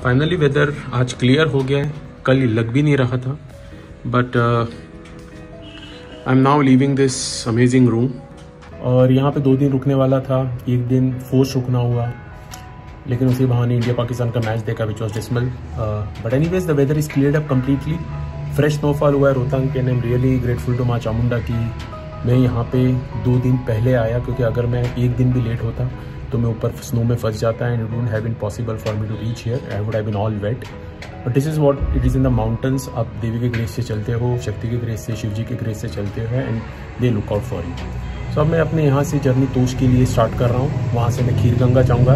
Finally weather आज clear हो गया है, कल लग भी नहीं रहा था, but I am now leaving this amazing room. और यहाँ पे 2 दिन रुकने वाला था, एक दिन फोर्स रुकना हुआ, लेकिन उसी बहाने इंडिया पाकिस्तान का मैच देखा which was dismal. But anyways the weather is cleared up completely. Fresh snowfall हुआ है रोहतांग पे, and I am really grateful to माँ चामुंडा की मैं यहाँ पे 2 दिन पहले आया, क्योंकि अगर मैं एक दिन भी लेट होता तो मैं ऊपर स्नो में फंस जाता and it wouldn't have been possible for me to reach here, I would have been all wet. But this is what it is in the mountains. आप देवी के ग्रेस से चलते हो, शक्ति के ग्रेस से, शिव जी के ग्रेस से चलते हो and they look out for you. So अब मैं अपने यहाँ से जर्नी तोश के लिए स्टार्ट कर रहा हूँ। वहाँ से मैं खीर गंगा जाऊँगा।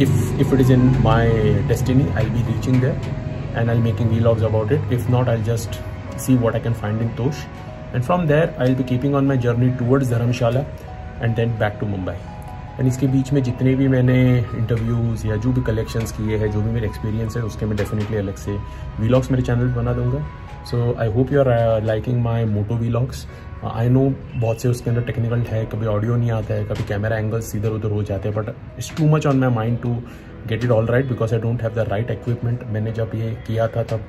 If it is in my destiny I be reaching there and I making vlogs about it. If not I just see what I can find in Tosh, and from there I'll be keeping on my journey towards Dharamshala and then back to Mumbai. And इसके बीच में जितने भी मैंने interviews या जो भी collections किए हैं, जो भी मेरे एक्सपीरियंस है, उसके मैं डेफिनेटली अलग से व्लॉग्स मेरे चैनल पर बना दूंगा। So I hope you are liking my moto vlogs. I know बहुत से उसके अंदर टेक्निकल है, कभी ऑडियो नहीं आता है, कभी कैमरा एंगल्स इधर उधर हो जाते हैं, but it's too much on my mind to get it all right because I don't have the right equipment. मैंने जब ये किया था तब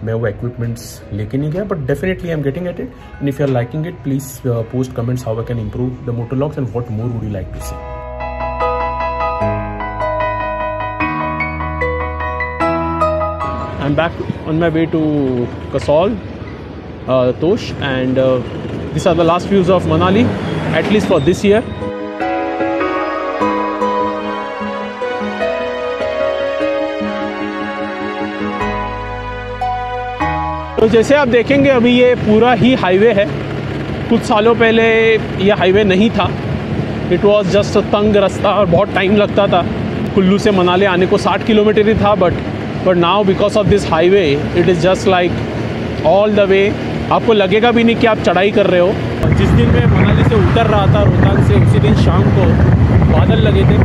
मैं वो इक्विपमेंट्स लेके नहीं गया, but definitely I am getting at it. And if you are liking it please post comments how I can improve the moto vlogs and what more would you like to see. I'm back on my way to Kasol, Tosh, and these are the last views of Manali, at least for this year. तो जैसे आप देखेंगे अभी ये पूरा ही highway है। कुछ सालों पहले ये हाईवे नहीं था, इट वाज जस्ट तंग रास्ता और बहुत टाइम लगता था। कुल्लू से मनाली आने को 60 किलोमीटर ही था, but now because of this highway it is just like all the way. आपको लगेगा भी नहीं कि आप चढ़ाई कर रहे हो। जिस दिन मैं मनाली से उतर रहा था रोहतांग से, उसी दिन शाम को बादल लगे थे।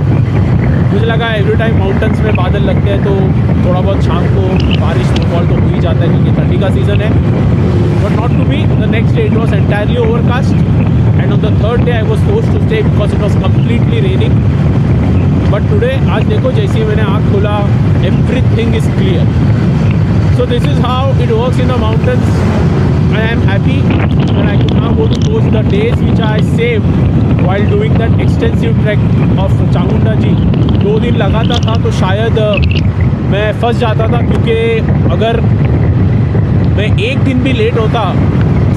मुझे लगा एवरी टाइम माउंटेन्स में बादल लगते हैं तो थोड़ा बहुत शाम को बारिश स्नोफॉल तो हो ही जाता है क्योंकि ठंडी का सीज़न है, but not to be. The next day it was entirely overcast and on the third day I was forced to stay because it was completely raining. But today आज देखो जैसे ही मैंने आँख खोला everything is clear. So this is how it works in the mountains. I am happy that I could now go to Tosh. The days which I saved while doing that extensive trek of Chamunda ji 2 दिन लगाता था तो शायद मैं फंस जाता था, क्योंकि अगर मैं एक दिन भी लेट होता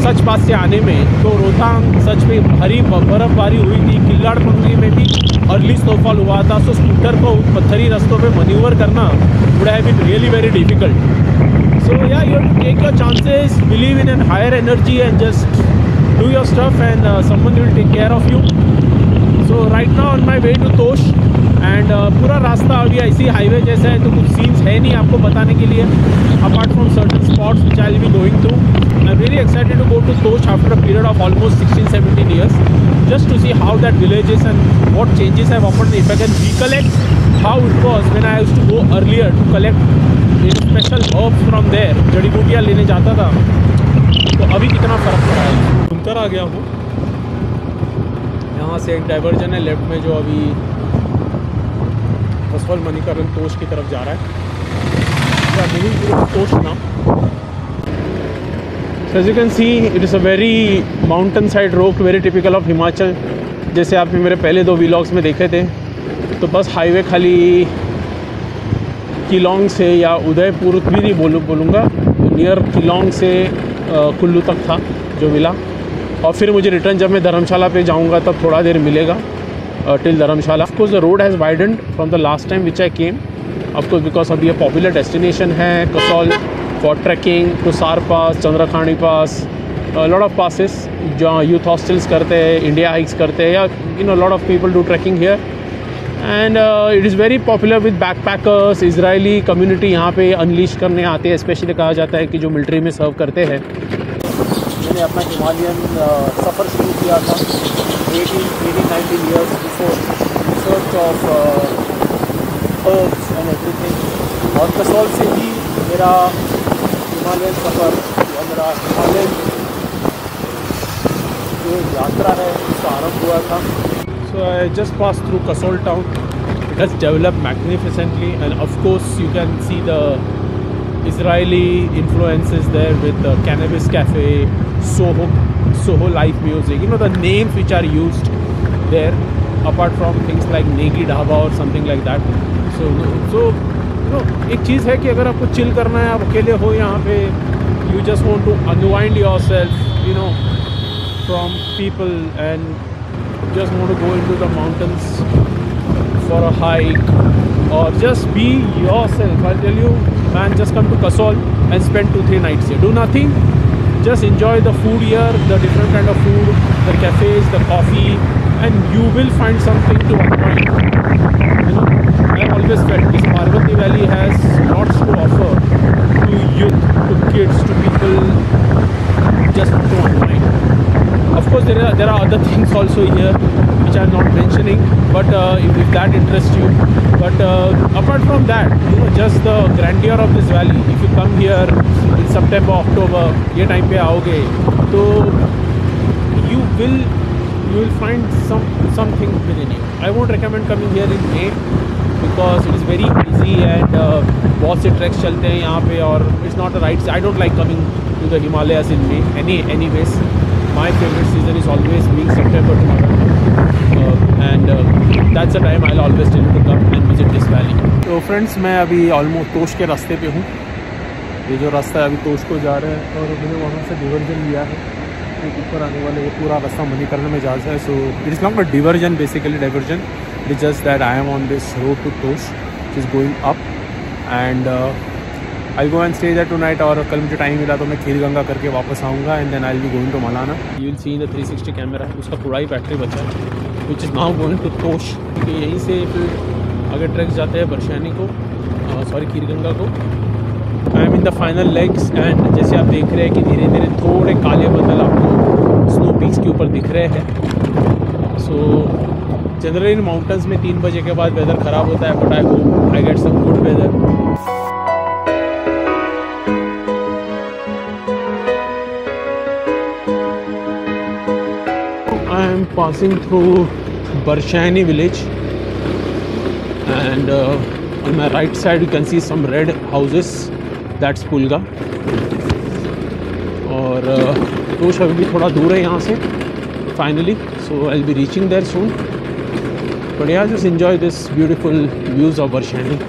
सच पास से आने में तो रोहतांग सच में भारी बर्फ़बारी हुई थी। किल्लाड़ पंगली में भी अर्ली स्नोफॉल हुआ था। सो स्कूटर को पत्थरी रास्तों पे मैन्यूवर करना would have been really very difficult. So yeah, you have to take your chances, believe in a higher energy and just do your stuff and someone will take care of you. So right now on my way to Tosh and पूरा रास्ता अभी ऐसी highway जैसा है, तो कुछ scenes है नहीं आपको बताने के लिए apart from certain spots which I will be going through. I'm really excited to go to Tosh after a period of almost 16-17 years just to see how that village is and what changes have happened. If I can recollect how it was when I used to go earlier to collect special herbs from there, जड़ी बूटियाँ लेने जाता था, तो अभी कितना फ़र्क पड़ा है। उतर आ गया हूँ। यहाँ से एक डाइवर्जन है लेफ्ट में जो अभी कसौल मणिकरण तोश की तरफ जा रहा है। तोश नाम। So as you can see it is a very mountain side road, very typical of Himachal. जैसे आपने मेरे पहले 2 व्लॉग्स में देखे थे, तो बस हाईवे खाली किलोंग से या उदयपुर भी नहीं बोलूँगा, नियर किलोंग से कुल्लू तक था जो मिला। और फिर मुझे रिटर्न जब मैं धर्मशाला पे जाऊँगा तब थोड़ा देर मिलेगा till Dharamshala. Of course the road has widened from the last time which I came, of course because अभी ये पॉपुलर डेस्टिनेशन है Kasol for trekking to Sar pass, Chandrakhani pass, lot of passes जहाँ यूथ हॉस्टल्स करते हैं, इंडिया हाइक्स करते हैं, या lot of people do trekking here. And it is very popular with backpackers. Israeli community यहाँ पे अनलीश करने आते हैं, स्पेशली कहा जाता है कि जो मिलिट्री में सर्व करते हैं। मैंने अपना हिमालयन सफ़र शुरू किया था 18-19 years before, search of herbs and everything. और कसौल से ही मेरा हिमालयन सफ़र या मेरा हिमालयन जो यात्रा है उसका आरंभ हुआ था। So I just passed through Kasol town. has developed magnificently, and of course you can see the Israeli influences there with the Cannabis Cafe, Soho live music, you know, the names which are used there, apart from things like Negi Dhaba or something like that. So you know, एक चीज़ है कि अगर आपको chill करना है, आप अकेले हो यहाँ पे, you just want to unwind yourself, you know, from people, and just want to go into the mountains for a hike or just be yourself. I'll tell you, man, just come to Kasol and spend 2-3 nights here. Do nothing, just enjoy the food here, the different kind of food, the cafes, the coffee, and you will find something to unwind. You know, I've always felt this Parvati Valley has lots to offer to youth, to kids, to people just to unwind. Of course, there are other things also here which I'm not mentioning, but if that interests you. But apart from that, you know, just the grandeur of this valley. If you come here in September, October, ये time पे आओगे, तो you will find something within you. I won't recommend coming here in May because it is very busy and बहुत से treks चलते हैं यहाँ पे, और it's not the right. I don't like coming to the Himalayas in May. Anyways, my favorite season is always being September to November, and that's the time I'll always tell you to come and visit this valley. तो friends, मैं अभी almost तोश के रास्ते पे हूँ. ये जो रास्ता है अभी तोश को जा रहा है, और मैंने वहाँ से डिवर्जन लिया है. तो ऊपर आने वाले ये पूरा रास्ता मणिकर्ण में जा रहा है. So it is not a diversion, basically diversion. It is just that I am on this road to Tosh, it is going up, and I'll go and stay there tonight, और कल मुझे टाइम मिला तो मैं खीरगंगा करके वापस आऊँगा, and then I'll be going to Malana. You will see in the 360 camera उसका पूरा ही बैटरी बचा है, which is now going to तोश. क्योंकि यहीं से फिर आगे ट्रैक्स जाते हैं बरशैनी को, सॉरी खीरगंगा को. I am in the final legs, and जैसे आप देख रहे हैं कि धीरे धीरे थोड़े काले बादल आपको स्नो पीक्स के ऊपर दिख रहे हैं. सो जनरली इन माउंटेन्स में 3 बजे के बाद वेदर ख़राब होता है, but I hope I get some good weather. I am passing through Barshani village, and on my right side you can see some red houses. That's Pulga. और तोश अभी भी थोड़ा दूर है यहाँ से finally, so I'll be reaching there soon. But yeah, just enjoy this beautiful views of Barshani.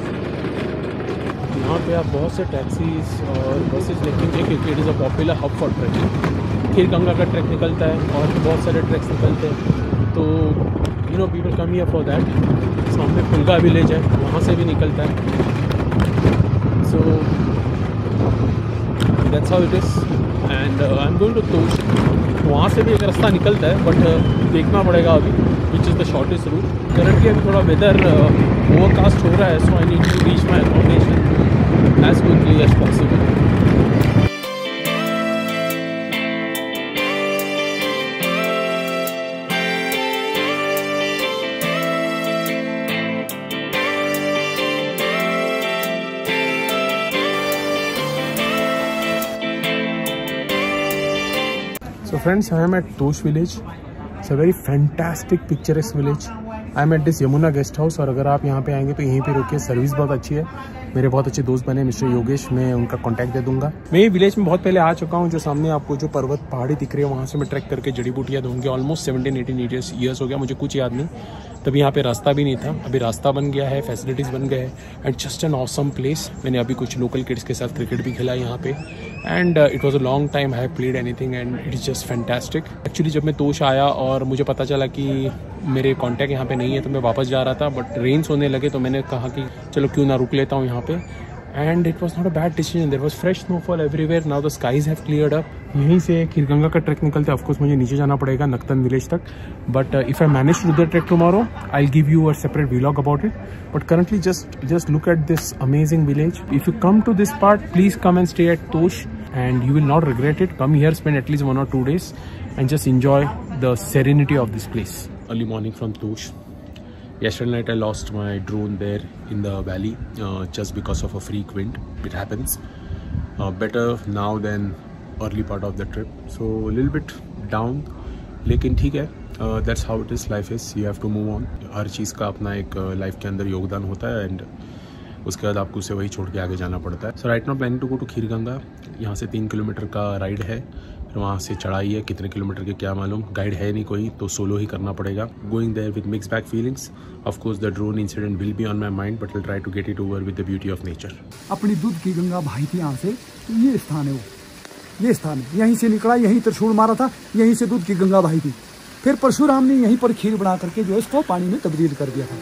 यहाँ पे आप बहुत से टैक्सीज और बसेज देखेंगे क्योंकि it is a popular hub for trekking. Kheerganga का ट्रैक निकलता है और बहुत सारे ट्रैक्स निकलते हैं, तो you know people come here for that. सामने पुलगा विलेज है, वहाँ से भी निकलता है. So that's how it is, and I am going to Tosh. वहाँ से भी एक रास्ता निकलता है, बट देखना पड़ेगा अभी which is the shortest route. Currently अभी थोड़ा वेदर ओवरकास्ट हो रहा है, so I need to reach my accommodation as quickly as possible. So friends, I am at Tosh village. It's a very fantastic picturesque village. I am at this Yamuna guest house, और अगर आप यहाँ पे आएंगे तो यहीं पे रुकिए. सर्विस बहुत अच्छी है. मेरे बहुत अच्छे दोस्त बने मिस्टर योगेश, मैं उनका कांटेक्ट दे दूंगा. मैं ये विलेज में बहुत पहले आ चुका हूँ. जो सामने आपको जो पर्वत पहाड़ी दिख रही है, वहाँ से मैं ट्रैक करके जड़ी बूटियाँ दूंगी. ऑलमोस्ट 17-18 ईयर्स हो गया, मुझे कुछ याद नहीं. तभी यहाँ पे रास्ता भी नहीं था, अभी रास्ता बन गया है, फैसिलिटीज़ बन गए हैं, and just an awesome place. मैंने अभी कुछ लोकल किड्स के साथ क्रिकेट भी खेला यहाँ पे, and it was a long time I have played anything, and it is just fantastic. Actually जब मैं तोश आया और मुझे पता चला कि मेरे कॉन्टैक्ट यहाँ पे नहीं है, तो मैं वापस जा रहा था, बट रेन्स होने लगे, तो मैंने कहा कि चलो क्यों ना रुक लेता हूँ यहाँ पे. And it was not a bad decision. There was fresh snowfall everywhere. Now the skies have cleared up. यहीं से खीरगंगा का ट्रैक निकलता है. ऑफकोर्स मुझे नीचे जाना पड़ेगा नक्तन विलेज तक, but if I manage to do the trek tomorrow I will give you a separate vlog about it. But currently just look at this amazing village. If you come to this part, please come and stay at Tosh, and you will not regret it. Come here, spend at least 1 or 2 days, and just enjoy the serenity of this place. Early morning from Tosh. Yesterday night I lost my drone there in the valley just because of a freak wind. It happens. Better now than early part of the trip, so a little bit down लेकिन ठीक है, that's how it is, life is, you have to move on. हर चीज़ का अपना एक life के अंदर योगदान होता है एंड उसके बाद आपको उसे वही छोड़ के आगे जाना पड़ता है। So right now planning to go to Kheerganga. यहाँ से 3 किलोमीटर का राइड है, फिर वहाँ से चढ़ाई है, कितने किलोमीटर के क्या मालूम, गाइड है नहीं कोई, तो सोलो ही करना पड़ेगा। Going there with mix bag feelings. Of course the drone incident will be on my mind, but will try to get it over with the beauty of nature. अपनी दूध की गंगा भाई थी यहाँ से, तो ये स्थान है, वो ये स्थान है, यहीं से निकला, यहीं त्रिशूल मारा था, यहीं से दूध की गंगा भाई थी। फिर परशुराम ने यहीं पर खीर बना करके जो है इसको पानी में तब्दील कर दिया था।